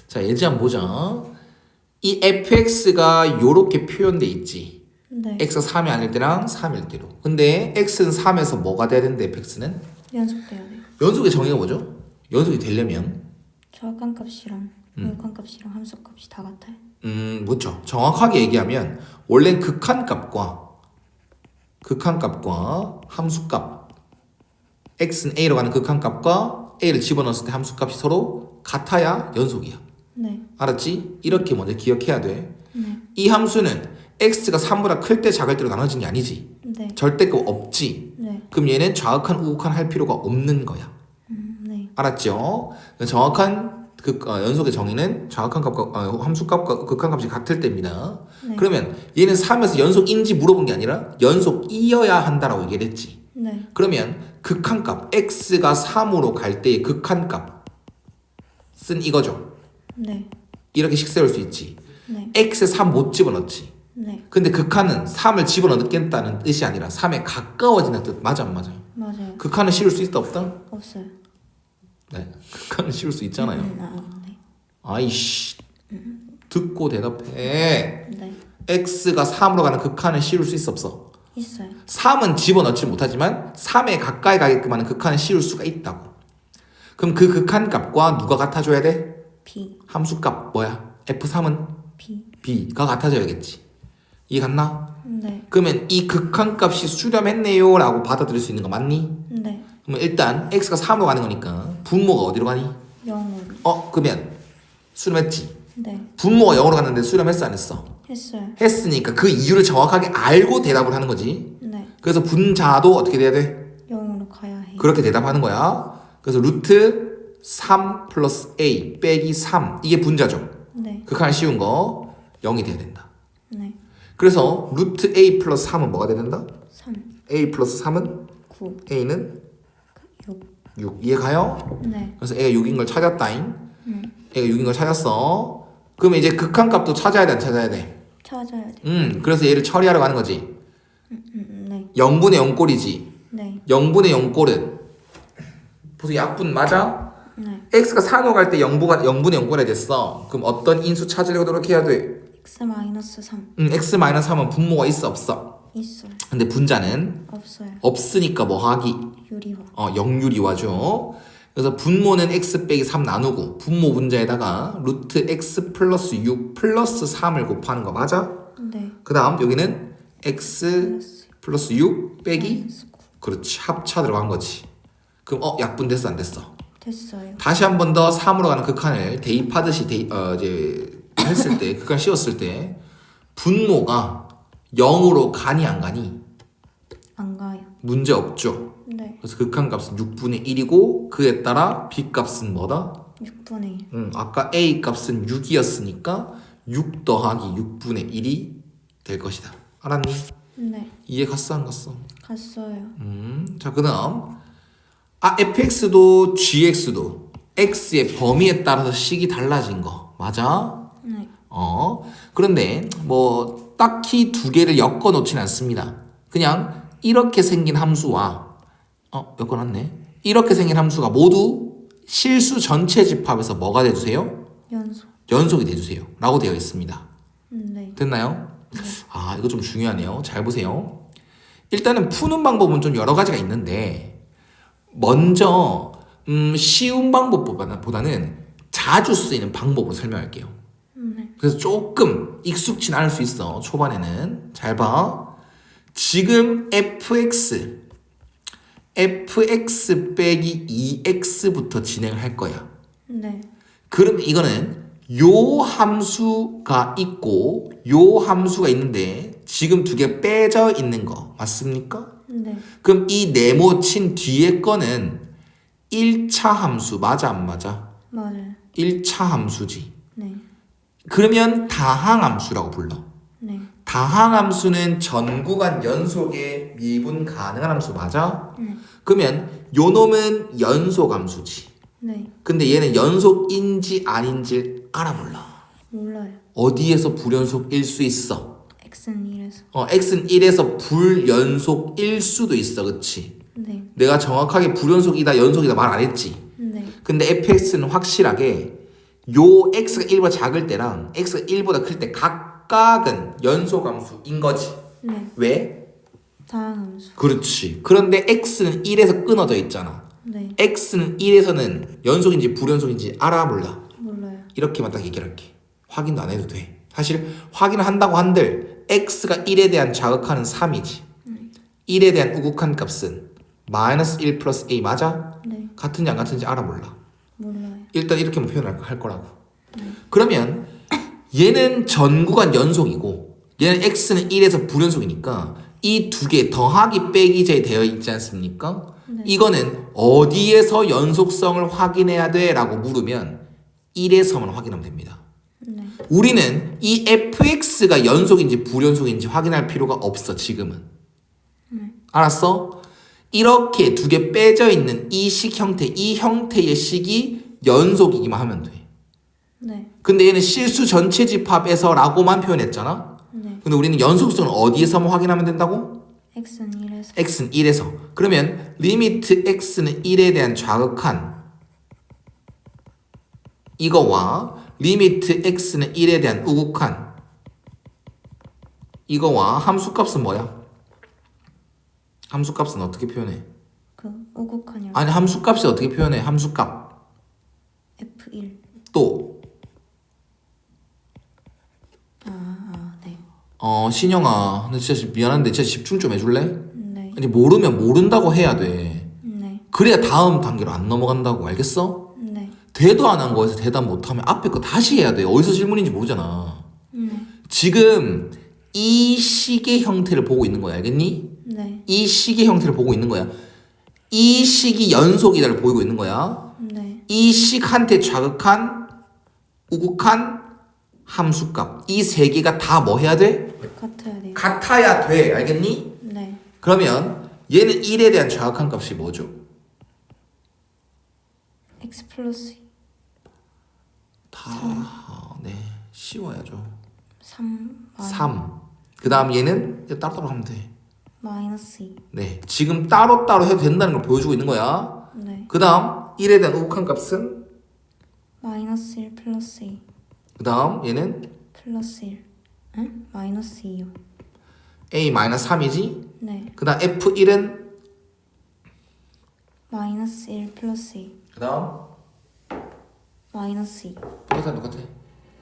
자, 예제 한번 보자. 이 fx가 요렇게 표현돼 있지. 네. x가 3이 아닐 때랑 3일 때로. 근데 x는 3에서 뭐가 돼야 되는데 fx는? 연속돼야 돼요. 연속의 정의가 뭐죠? 연속이 되려면 정확한 값이랑 무역한 값이랑 함수 값이 다 같아요. 그렇죠. 정확하게 얘기하면 원래 극한값과 함수값 x는 a로 가는 극한값과 a를 집어넣었을 때 함수값이 서로 같아야 연속이야. 네. 알았지? 이렇게 먼저 기억해야 돼. 네. 이 함수는 x가 3보다 클 때 작을 때로 나눠진 게 아니지. 네. 절대값 없지. 네. 그럼 얘는 좌극한 우극한 할 필요가 없는 거야. 네. 알았죠? 정확한 연속의 정의는 좌극한 값과 함수값과 극한값이 같을 때입니다. 네. 그러면 얘는 3에서 연속인지 물어본 게 아니라 연속이어야 한다라고 얘기를 했지. 네. 그러면 극한값 x가 3으로 갈 때의 극한값은 이거죠. 네. 이렇게 식 세울 수 있지. 네. x에 3 못 집어넣지. 네. 근데 극한은 3을 집어넣겠다는 뜻이 아니라 3에 가까워지는 뜻. 맞아 안 맞아요? 맞아요. 극한은 씌울 수 있다 없다? 없어요. 네. 극한은 씌울 수 있잖아요. 네. 아이씨. 듣고 대답해. 네. x가 3으로 가는 극한을 씌울 수 있어 없어? 있어요. 3은 집어넣지 못하지만 3에 가까이 가게끔 하는 극한을 씌울 수가 있다고. 그럼 그 극한값과 누가 같아줘야 돼? B. 함수값 뭐야? F3은 B. B가 같아져야겠지. 이해 갔나? 네. 그러면 이 극한값이 수렴했네요 라고 받아들일 수 있는 거 맞니? 네. 그러면 일단 x가 3으로 가는 거니까 분모가 어디로 가니? 0으로. 그러면 수렴했지. 네. 분모가 0으로 갔는데 수렴했어 안 했어? 했어요. 했으니까 그 이유를 정확하게 알고 대답을 하는 거지. 네. 그래서 분자도 어떻게 돼야 돼? 0으로 가야 해요. 그렇게 대답하는 거야. 그래서 루트 3 플러스 a 빼기 3 이게 분자죠. 네. 극한을 씌운 거 0이 돼야 된다. 네. 그래서 루트 a 플러스 3은 뭐가 돼야 된다? 3. a 플러스 3은 9. a는 6. 6 이해 가요? 네. 그래서 애가 6인 걸 찾았다잉. 애가 6인 걸 찾았어. 그러면 이제 극한값도 찾아야 돼 안 찾아야 돼? 찾아야 돼. 그래서 얘를 처리하러 가는 거지. 네. 0분의 0꼴이지. 네. 0분의 0꼴은 보통 약분 맞아? 네. x가 4로 갈 때 0분의 0꼴이 됐어. 그럼 어떤 인수 찾으려고 노력해야 돼? x 마이너스 3. x-3은 분모가 있어 없어? 있어요. 근데 분자는 없어요. 없으니까 뭐 하기? 유리화. 영유리화죠. 그래서 분모는 x 빼기 3 나누고 분모 분자에다가 루트 x 플러스 6 플러스 3을 곱하는 거 맞아? 네. 그 다음 여기는 x 플러스 6 빼기 마이너스 9. 그렇지 합차 들어간 거지. 그럼 약분 됐어 안 됐어? 됐어요. 다시 한 번 더 3으로 가는 극한을 대입하듯이 이제 했을 때 극한 씌웠을 때 분모가 0으로 가니 안 가니? 안 가요. 문제 없죠. 네. 그래서 극한값은 6분의 1이고 그에 따라 b값은 뭐다? 6분의 1. 아까 a값은 6이었으니까 6 더하기 6분의 1이 될 것이다. 알았니? 네. 이해 갔어 안 갔어? 갔어요. 자 그다음 fx도 gx도 x의 범위에 따라서 식이 달라진 거 맞아? 네. 그런데 뭐 딱히 두 개를 엮어 놓진 않습니다. 그냥 이렇게 생긴 함수와 엮어놨네. 이렇게 생긴 함수가 모두 실수 전체 집합에서 뭐가 돼주세요? 연속. 연속이 돼주세요 라고 되어 있습니다. 네. 됐나요? 이거 좀 중요하네요. 잘 보세요. 일단은 푸는 방법은 좀 여러 가지가 있는데 먼저 쉬운 방법보다는 자주 쓰이는 방법으로 설명할게요. 네. 그래서 조금 익숙진 않을 수 있어. 초반에는 잘 봐. 지금 fx 빼기 2x부터 진행을 할 거야. 네. 그럼 이거는 요 함수가 있고 요 함수가 있는데 지금 두 개 빼져 있는 거 맞습니까? 네. 그럼 이 네모친 뒤에 거는 1차 함수 맞아 안 맞아? 맞아요. 1차 함수지. 네. 그러면 다항함수라고 불러. 네. 다항함수는 전 구간 연속에 미분 가능한 함수 맞아? 그러면 요 놈은 연속함수지. 네. 근데 얘는 연속인지 아닌지 알아 몰라. 몰라요. 어디에서 불연속일 수 있어? x는 1에서. x는 1에서 불연속일 수도 있어. 그치? 네. 내가 정확하게 불연속이다 연속이다 말 안 했지. 네. 근데 fx는 확실하게 요 x가 1보다 작을 때랑 x가 1보다 클 때 각각은 연소함수인 거지. 네. 왜? 다항함수. 그렇지. 그런데 x는 1에서 끊어져 있잖아. 네. x는 1에서는 연속인지 불연속인지 알아 몰라? 몰라요. 이렇게만 딱 얘기할게. 확인도 안 해도 돼. 사실 확인을 한다고 한들 x가 1에 대한 자극하는 3이지. 1에 대한 우극한 값은 마이너스 1 플러스 a 맞아? 네. 같은지 안 같은지 알아 몰라? 몰라요. 일단 이렇게만 표현할 할 거라고. 그러면 얘는 전 구간 연속이고 얘는 x는 1에서 불연속이니까 이 두 개 더하기 빼기 제 되어 있지 않습니까? 네. 이거는 어디에서 연속성을 확인해야 돼? 라고 물으면 1에서만 확인하면 됩니다. 네. 우리는 이 fx가 연속인지 불연속인지 확인할 필요가 없어 지금은. 알았어? 이렇게 두 개 빼져 있는 이 식 형태, 이 형태의 식이 연속이기만 하면 돼. 네. 근데 얘는 실수 전체 집합에서 라고만 표현했잖아? 네. 근데 우리는 연속성을 어디에서만 확인하면 된다고? x는 1에서. x는 1에서. 그러면 리미트 x는 1에 대한 좌극한 이거와 리미트 x는 1에 대한 우극한 이거와 함수값은 뭐야? 함수값은 어떻게 표현해? 그 오곡한이랑 아니 함수값이 어떻게 표현해? 함수값 F1. 또 네. 신영아 나 진짜 미안한데 진짜 집중 좀 해줄래? 네. 아니 모르면 모른다고 해야 돼. 네. 그래야 다음 단계로 안 넘어간다고 알겠어? 네. 대도 안 한 거에서 대답 못하면 앞에 거 다시 해야 돼. 어디서 질문인지 모르잖아. 네. 지금 이 식의 형태를 보고 있는 거야. 알겠니? 네. 이 식의 형태를 보고 있는 거야. 이 식이 연속이다를 보이고 있는 거야. 네. 이 식한테 자극한 우극한 함수값 이 세 개가 다 뭐 해야 돼? 같아야 돼요. 같아야 돼. 알겠니? 네. 그러면 얘는 1에 대한 자극한 값이 뭐죠? x 플러스 네, 쉬워야죠. 3 3. 그 다음 얘는 따로따로 하면 돼. 마이너스 2. 네, 지금 따로따로 해도 된다는 걸 보여주고 있는 거야. 네. 그 다음 1에 대한 우극한 값은 마이너스 1 플러스 2. 그 다음 얘는 플러스 1. 응? 마이너스 2요. a-3이지. 네. 그 다음 f1은 마이너스 1 플러스 2. 그 다음 마이너스 2. 똑같아.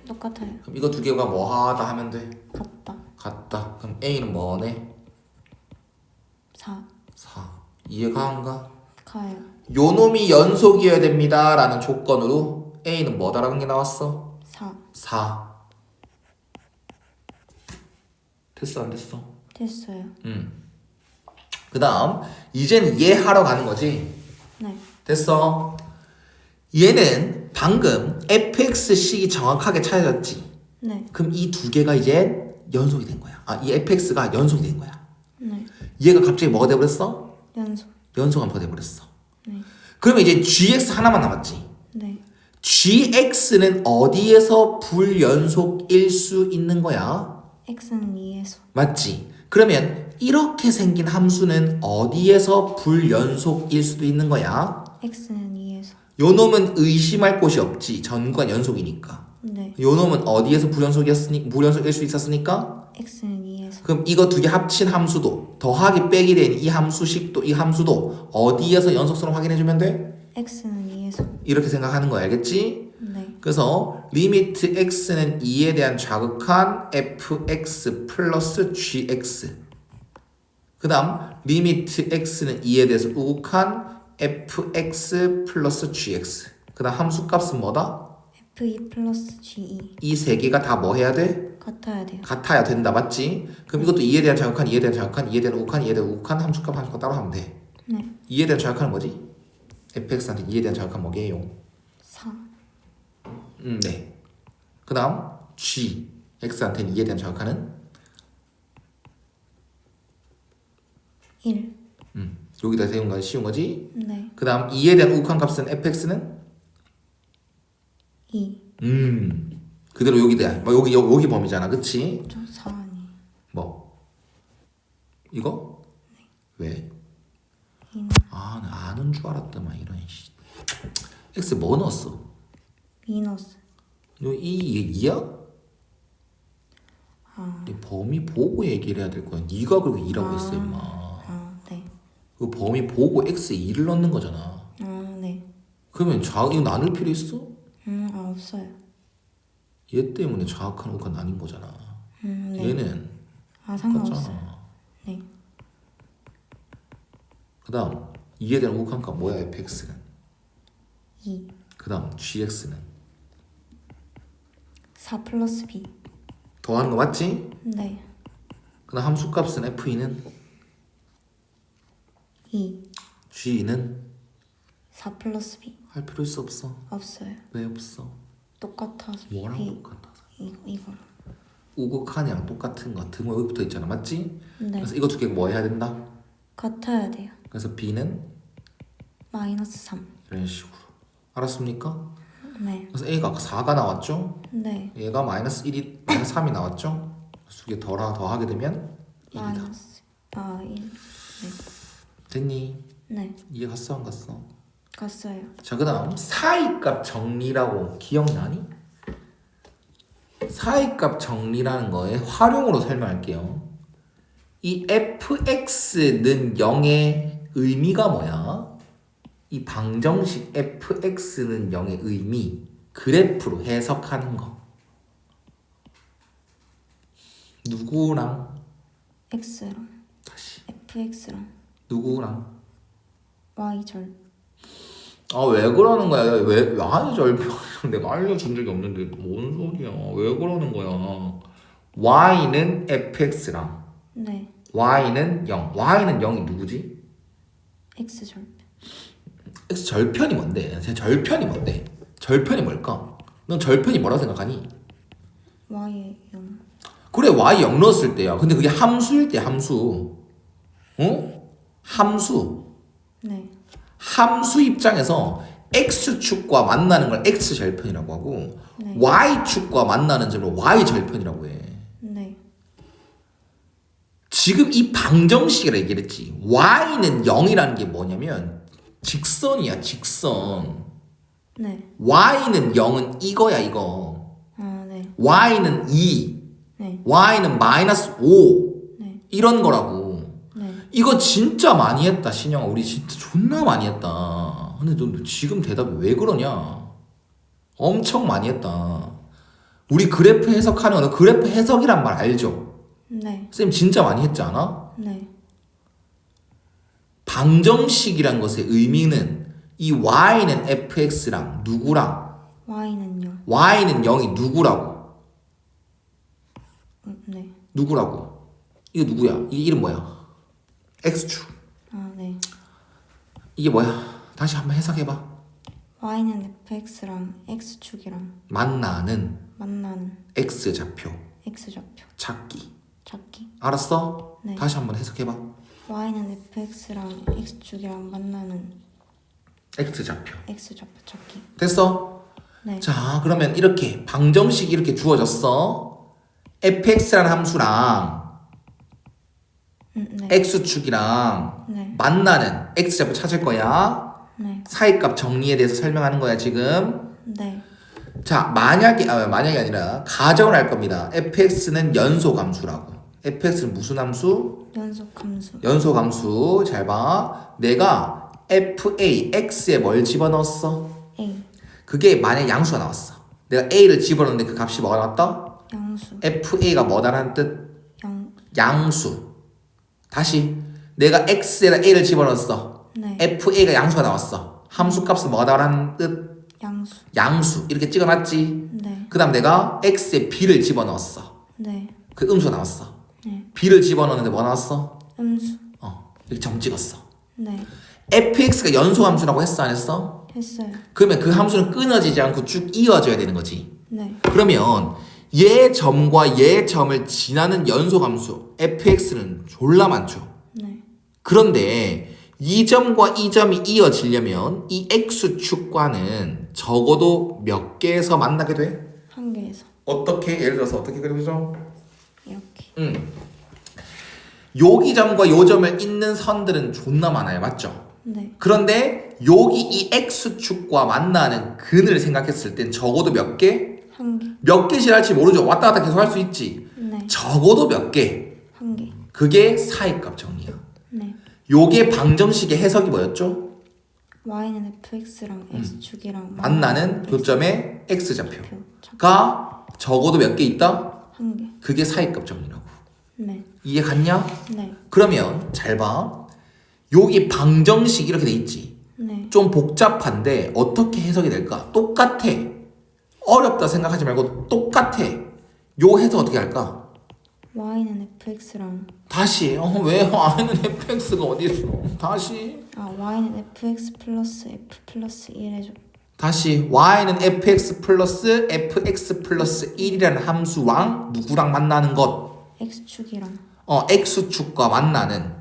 똑같아요. 그럼 이거 두 개가 뭐 하다 하면 돼? 같다. 같다. 그럼 a는 뭐네? 4. 4. 이해가 안 가? 가요. 요 놈이 연속이어야 됩니다 라는 조건으로 a는 뭐다라는 게 나왔어? 4. 4. 됐어 안 됐어? 됐어요. 그 다음 이제는 얘 하러 가는 거지. 네. 됐어. 얘는 방금 fx식이 정확하게 찾아졌지. 네. 그럼 이 두 개가 이제 연속이 된 거야. 이 fx가 연속이 된 거야. 네. 얘가 갑자기 뭐가 돼버렸어? 연속. 연속함수가 돼버렸어. 네. 그러면 이제 gx 하나만 남았지. 네. gx는 어디에서 불연속일 수 있는 거야? x는 2에서. 맞지? 그러면 이렇게 생긴 함수는 어디에서 불연속일 수도 있는 거야? x는 2에서. 요 놈은 의심할 곳이 없지. 전과 연속이니까. 네. 요 놈은 어디에서 불연속일 수 있었으니까? x는 2에서. 그럼 이거 두 개 합친 함수도 더하기 빼기 된 이 함수식도 이 함수도 어디에서 연속성을 확인해 주면 돼? x는 2에서. 이렇게 생각하는 거야. 알겠지? 네. 그래서 리미트 x는 2에 대한 자극한 fx 플러스 gx. 그 다음 리미트 x는 2에 대해서 우극한 fx 플러스 gx. 그 다음 함수값은 뭐다? f2 플러스 g2. 이 세 개가 다 뭐 해야 돼? 같아야 돼요. 같아야 된다. 맞지? 그럼 이것도 2에 대한 자극한, 2에 대한 자극한, 2에 대한 우극한, 2에 대한 우극한 함수값 따로 하면 돼. 네. 2에 대한 자극한은 뭐지? fx한테 2에 대한 자극한 뭐게요? 4. 네. 그 다음 g x한테는 2에 대한 자극하는 1. 여기다 세운 거 쉬운 거지? 네. 그 다음 2에 대한 우극한 값은 fx는 2. 그대로 여기다 여기 범위잖아. 그치? 저 4 아니에요. 뭐? 이거? 왜? 2는 나 아는 줄 알았더만 이런 씨. x 뭐 넣었어? 마이너스. 이 얘기야? 이 범위 보고 얘기를 해야 될 거야. 네가 그렇게 2라고 했어 임마. 네. 그 범위 보고 x에 2를 넣는 거잖아. 네. 그러면 이거 나눌 필요 있어? 없어요. 얘 때문에 좌악한 우가 나뉜 거잖아. 네. 얘는 상관없어요. 똑같잖아. 네. 그 다음 2에 대한 우극한가 뭐야 fx는? 2. 그 다음 gx는? 4 플러스 b. 더하는 거 맞지? 네. 그 다음 함수값은 f는? 2. g는? 4 플러스 b. 할 필요 있어 없어? 없어요. 왜 없어? 똑같아서. 뭐랑 B. 똑같아서? 이거랑. 우극한이랑 똑같은 거 등호 여기 붙어 있잖아 맞지? 네. 그래서 이거 두 개 뭐 해야 된다? 같아야 돼요. 그래서 b는? 마이너스 3. 이런 식으로 알았습니까? 네. 그래서 a가 4가 나왔죠? 네. 얘가 마이너스 3이 나왔죠? 두 개 더하게 되면 1이다. 마이너스 1. 네. 됐니? 네. 이해 갔어 안 갔어? 갔어요. 자, 그 다음 사이값 정리라고 기억나니? 사이값 정리라는 거에 활용으로 설명할게요. 이 fx는 0의 의미가 뭐야? 이 방정식 fx는 0의 의미 그래프로 해석하는 거. 누구랑? x랑 다시 fx랑 누구랑? y절. 아 왜 그러는 거야? 왜 아니 절벽 내가 알려준 적이 없는데 뭔 소리야? 왜 그러는 거야? y는 fx랑 네. y는 0. y는 0이 누구지? x절. x 절편이 뭔데? 제 절편이 뭔데? 절편이 뭘까? 넌 절편이 뭐라고 생각하니? y의 0. 그래 y 0 넣었을 때야. 근데 그게 함수일 때 함수. 어? 함수. 네. 함수 입장에서 x축과 만나는 걸 x절편이라고 하고 네. y축과 만나는 점을 y절편이라고 해. 네. 지금 이 방정식이라 얘기를 했지. y는 0이라는 게 뭐냐면 직선이야 직선. 네. y는 0은 이거야 이거. 네. y는 2. 네. y는 마이너스 5. 네. 이런 거라고. 네. 이거 진짜 많이 했다 신영아. 우리 진짜 존나 많이 했다. 근데 너 지금 대답이 왜 그러냐? 엄청 많이 했다. 우리 그래프 해석하는 거 그래프 해석이란 말 알죠? 네. 쌤 진짜 많이 했지 않아? 네. 방정식이란 것의 의미는 이 y는 fx랑 누구랑 y는 0. y는 0이 누구라고? 네. 누구라고? 이거 누구야? 이 이름 뭐야? x축. 네. 이게 뭐야? 다시 한번 해석해봐. y는 fx랑 x축이랑 만나는 만나는 x좌표 x좌표. 찾기. 찾기. 알았어? 네. 다시 한번 해석해봐. y는 fx랑 x축이랑 만나는 x좌표. x좌표 찾기. 됐어? 네. 자, 그러면 이렇게 방정식이 이렇게 주어졌어. fx라는 함수랑 네. x축이랑 네. 만나는 x좌표 찾을 거야. 네. 사이값 정리에 대해서 설명하는 거야, 지금. 네. 자, 만약이 아니라 가정을 할 겁니다. fx는 연소함수라고. fx는 무슨 함수? 연속함수. 연소함수. 잘 봐. 내가 fa, x에 뭘 집어넣었어? a. 그게 만약 양수가 나왔어. 내가 a를 집어넣는데 그 값이 뭐가 나왔다? 양수. fa가 뭐다라는 뜻? 양. 양수. 다시 내가 x에다 a를 집어넣었어. 네. fa가 양수가 나왔어. 함수 값은 뭐다라는 뜻? 양수. 양수. 이렇게 찍어놨지. 네. 그 다음 내가 x에 b를 집어넣었어. 네. 그 음수가 나왔어. 네. b를 집어넣는데 뭐 나왔어? 음수. 이렇게 점 찍었어. 네. fx가 연소함수라고 했어 안 했어? 했어요. 그러면 그 함수는 끊어지지 않고 쭉 이어져야 되는 거지. 네. 그러면 얘 점과 얘 점을 지나는 연소함수 fx는 졸라 많죠. 네. 그런데 이 점과 이 점이 이어지려면 이 x축과는 적어도 몇 개에서 만나게 돼? 한 개에서 어떻게? 예를 들어서 어떻게 그려보죠? 이렇게. 여기 점과 요 점을 잇는 선들은 존나 많아요. 맞죠? 네. 그런데 여기 이 x축과 만나는 근을 생각했을 땐 적어도 몇 개? 한 개. 몇 개 실할지 모르죠. 왔다 갔다 계속 할 수 있지. 네. 적어도 몇 개. 한 개. 그게 사이값 정리야. 네. 요게 방정식의 해석이 뭐였죠? y는 fx랑 x축이랑 만나는 x 교점의 x좌표가 표. 적어도 몇 개 있다? 한 개. 그게 사이값 정리라고. 네. 이해 갔냐? 네. 그러면 잘 봐. 여기 방정식 이렇게 돼 있지. 네. 좀 복잡한데 어떻게 해석이 될까? 똑같아. 어렵다 생각하지 말고 똑같아. 요 해석 어떻게 할까? y는 fx랑 다시. 왜 y는 fx가 어디 있어? 다시. y는 fx 플러스 f 플러스 1 해줘. 다시 y는 fx 플러스 fx 플러스 1이라는 함수랑 누구랑 만나는 것? x축이랑 x축과 만나는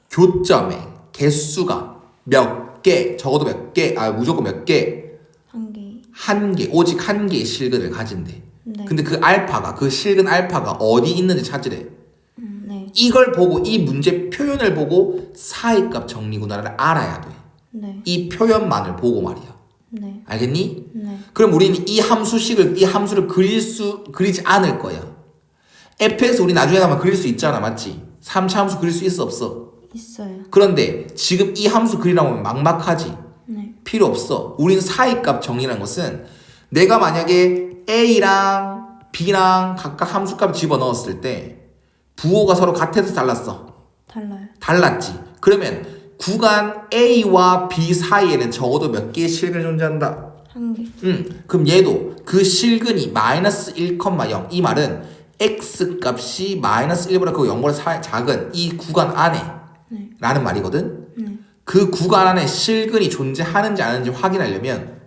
교점의 개수가 몇 개, 적어도 몇 개, 무조건 몇 개? 한 개. 한 개, 오직 한 개의 실근을 가진대. 네. 근데 그 알파가, 그 실근 알파가 어디 있는지 찾으래. 네. 이걸 보고, 이 문제 표현을 보고 사이값 정리구나를 알아야 돼. 네. 이 표현만을 보고 말이야. 네. 알겠니? 네. 그럼 우리는 이 함수를 그리지 않을 거야. fx 우리 나중에 가면 그릴 수 있잖아, 맞지? 3차 함수 그릴 수 있어, 없어? 있어요. 그런데 지금 이 함수 그리라고 하면 막막하지? 네. 필요 없어. 우린 사이값 정리라는 것은 내가 만약에 a랑 b랑 각각 함수값 집어넣었을 때 부호가 서로 같아서 달랐어. 달라요. 달랐지. 그러면 구간 a와 b 사이에는 적어도 몇 개의 실근이 존재한다? 한 개. 그럼 얘도 그 실근이 마이너스 1,0 이 말은 x 값이 마이너스 1보다 그 0보다 작은 이 구간 안에 네. 라는 말이거든. 네. 그 구간 안에 실근이 존재하는지 안 하는지 확인하려면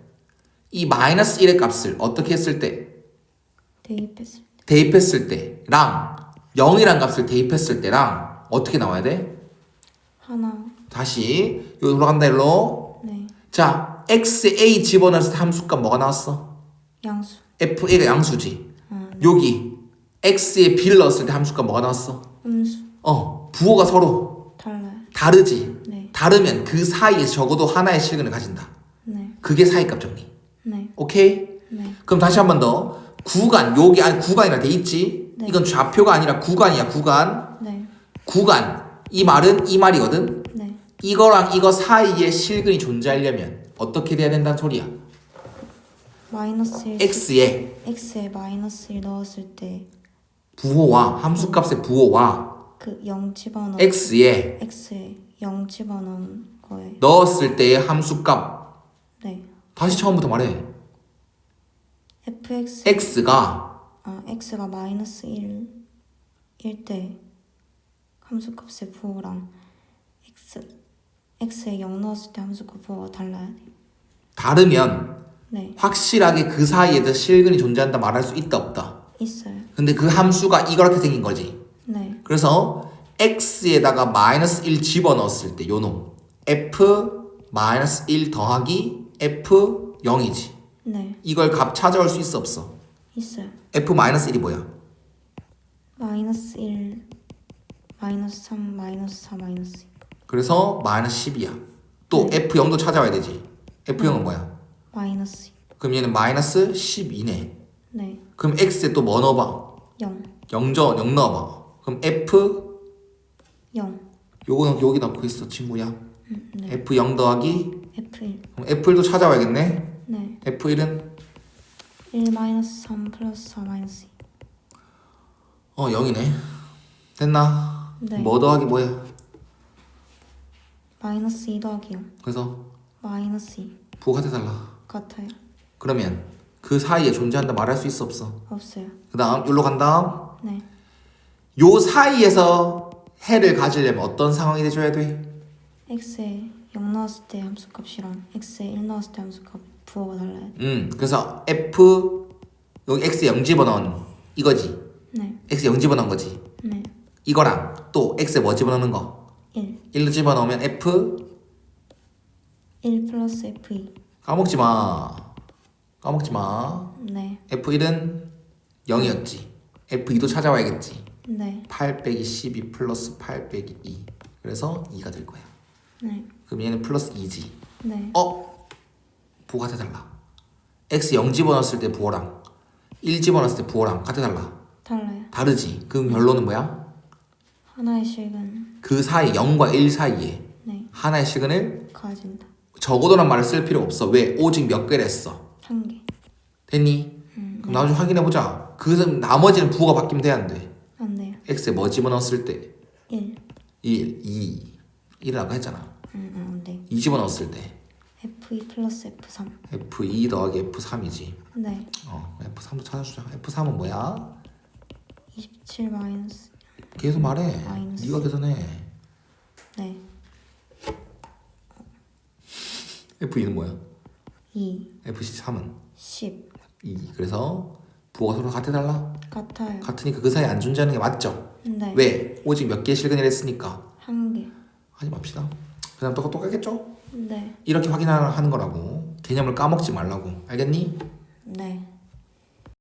이 마이너스 1의 값을 어떻게 했을 때? 대입했을 때. 대입했을 때랑 0이란 값을 대입했을 때랑 어떻게 나와야 돼? 하나. 다시 여기 돌아간다 일로. 네. 자, xa 집어넣었을 때 함수값 뭐가 나왔어? 양수. fa가 양수지. 네. 여기 x에 b를 넣었을 때 함수값 뭐가 나왔어? 음수. 부호가 서로 달라요. 다르지. 네. 다르면 그 사이에 적어도 하나의 실근을 가진다. 네. 그게 사이값 정리. 네. 오케이? 네. 그럼 다시 한 번 더. 구간, 여기 안에 구간이라 돼 있지? 네. 이건 좌표가 아니라 구간이야, 구간. 네. 구간. 이 말은 이 말이거든? 네. 이거랑 이거 사이에 실근이 존재하려면 어떻게 돼야 된다는 소리야? 마이너스 1. x에 마이너스 1 넣었을 때 부호와 함수값의 부호와 그 0 집어넣은 x에 x에 0 집어넣은 거에 넣었을 때의 함수값. 네. 다시 처음부터 말해. fx x가 마이너스 1일 때 함수값의 부호랑 x에 0 넣었을 때 함수값 부호가 달라야 돼요. 다르면 네. 확실하게 그 사이에도 실근이 존재한다 말할 수 있다 없다. 있어요. 근데 그 함수가 이렇게 생긴 거지. 네. 그래서 x에다가 마이너스 1 집어넣었을 때 요놈 f 마이너스 1 더하기 f 0이지. 네. 이걸 값 찾아올 수 있어 없어? 있어요. f 마이너스 1이 뭐야? 마이너스 1 마이너스 3 마이너스 4 마이너스 2. 그래서 마이너스 10이야. 또 네. f0도 찾아와야 되지. f0은 뭐야? 마이너스 2. 그럼 얘는 마이너스 12네. 네. 그럼 x에 또 뭐 넣어봐? 0 0 넣어봐. 그럼 f 0. 요거는 여기 넣고 있어 친구야. 네. f0 더하기 f1. 그럼 f1도 찾아와야겠네. 네. f1은 1 마이너스 3 플러스 4 마이너스 2. 0이네. 됐나? 네. 뭐 더하기 뭐야? 마이너스 2 더하기 0. 그래서 마이너스 2. 부호가 해달라. 같아요. 그러면 그 사이에 존재한다 말할 수 있어 없어? 없어요. 그 다음 여기로 간다. 네. 요 사이에서 해를 가지려면 어떤 상황이 돼줘야 돼? x에 0 넣었을 때 함수값이랑 x에 1 넣었을 때 함수값 부호가 달라요. 그래서 f 여기 x에 0 집어넣은 이거지. 네. x에 0 집어넣은 거지. 네. 이거랑 또 x에 뭐 집어넣는 거? 1. 1로 집어넣으면 f 1 플러스 f2. 까먹지 마. 까먹지 마. 네. f1은 0이었지. f2도 찾아와야겠지. 네. 8 빼기 12 플러스 8 빼기 2. 그래서 2가 될 거야. 네. 그럼 얘는 플러스 2지. 네. 부호가 해달라. x 0 집어넣었을 때 부호랑 1 집어넣었을 때 부호랑 같아 달라? 달라요. 다르지. 그 결론은 뭐야? 하나의 실근 그 사이 0과 1 사이에 네 하나의 실근을 가진다. 적어도란 말을 쓸 필요 없어. 왜? 오직 몇 개를 했어? 한 개. 됐니? 그럼 나중에 확인해보자. 그 나머지는 부호가 바뀌면 돼, 안 돼? 안 돼요. x에 뭐 집어넣었을 때? 1. 1, 2. 1을 아까 했잖아. 안 돼요. 2 집어넣었을 때 F2 플러스 F3. F2 더하기 F3이지. 네. F3도 찾아주자. F3은 뭐야? 27 마이너스. 계속 말해. 마이너스. 네가 계산해. 네. F2는 뭐야? 2. F3은 10. 2. 그래서 부호가 서로 같아 달라? 같아요. 같으니까 그 사이에 안 존재하는 게 맞죠? 네. 왜? 오직 몇 개의 실근을 했으니까 한 개. 하지 맙시다. 그 다음 똑같겠죠? 네. 이렇게 확인하는 거라고. 개념을 까먹지 말라고. 알겠니? 네.